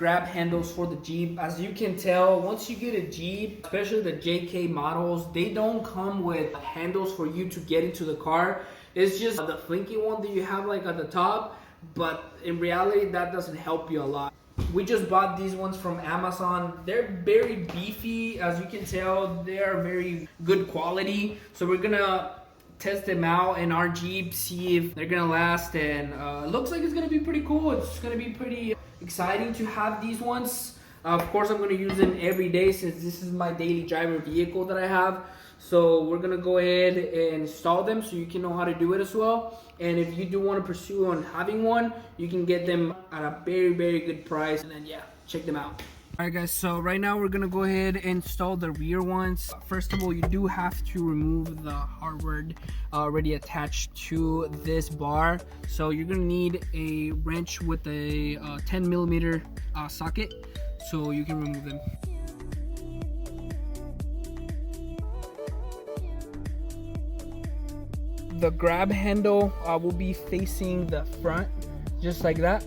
grab handles for the Jeep. As you can tell, once you get a Jeep, especially the JK models, they don't come with handles for you to get into the car. It's just the flinky one that you have like at the top, but in reality that doesn't help you a lot. We just bought these ones from Amazon. They're very beefy. As you can tell, they are very good quality. So we're gonna test them out in our Jeep, see if they're gonna last, and it looks like it's gonna be pretty cool. It's gonna be pretty exciting to have these ones. Of course, I'm gonna use them every day since this is my daily driver vehicle that I have. So we're gonna go ahead and install them so you can know how to do it as well. And if you do want to pursue on having one, you can get them at a very, very good price. And then yeah, check them out. Alright guys, so right now we're gonna go ahead and install the rear ones. First of all, you do have to remove the hardware already attached to this bar. So you're gonna need a wrench with a 10mm socket so you can remove them. The grab handle will be facing the front, just like that.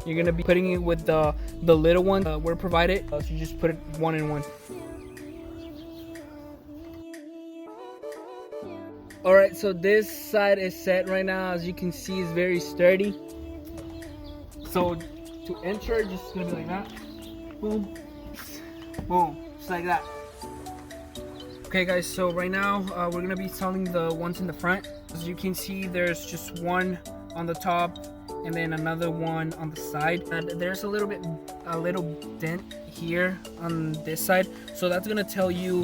You're gonna be putting it with the little one we're provided, so you just put it one in one. All right, so this side is set right now. As you can see, it's very sturdy. So to enter, just gonna be like that. Boom, boom, just like that. Okay guys, so right now we're gonna be installing the ones in the front. As you can see, there's just one on the top and then another one on the side, and there's a little dent here on this side, so that's gonna tell you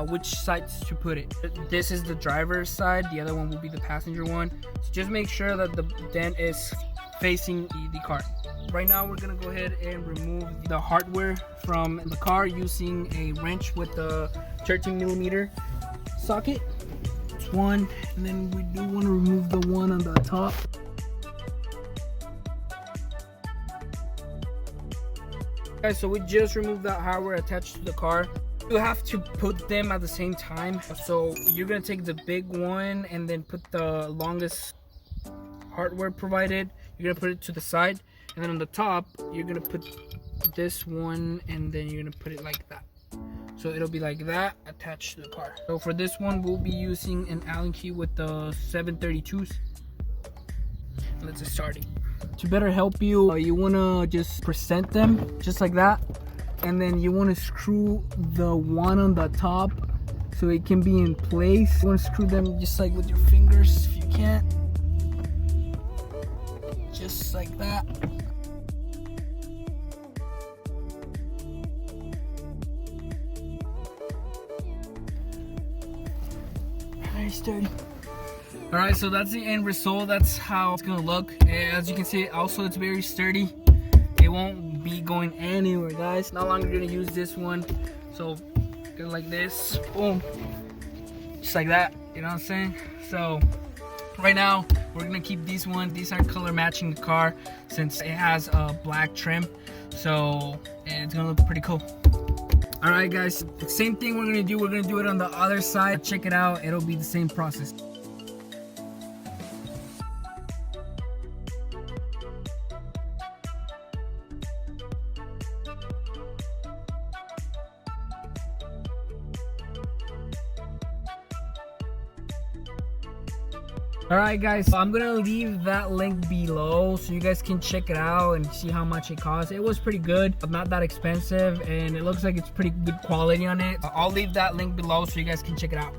which sides to put it. This is the driver's side, the other one will be the passenger one, so just make sure that the dent is facing the car. Right now we're gonna go ahead and remove the hardware from the car using a wrench with the 13mm socket. It's one, and then we do want to remove the one on the top. Guys, so we just removed that hardware attached to the car. You have to put them at the same time. So you're gonna take the big one and then put the longest hardware provided. You're gonna put it to the side, and then on the top you're gonna put this one, and then you're gonna put it like that. So it'll be like that attached to the car. So for this one, we'll be using an Allen key with the 732s. Let's get started. To better help you, you wanna just present them just like that, and then you wanna screw the one on the top so it can be in place. You wanna screw them just like with your fingers if you can. Just like that. Very sturdy. All right, so that's the end result. That's how it's gonna look. As you can see, also it's very sturdy. It won't be going anywhere, guys. No longer gonna use this one. So go like this, boom, just like that. You know what I'm saying? So right now we're gonna keep these one. These are color matching the car since it has a black trim. So it's gonna look pretty cool. All right, guys. The same thing we're gonna do. We're gonna do it on the other side. Check it out. It'll be the same process. Alright guys, so I'm gonna leave that link below so you guys can check it out and see how much it costs. It was pretty good, but not that expensive, and it looks like it's pretty good quality on it. I'll leave that link below so you guys can check it out.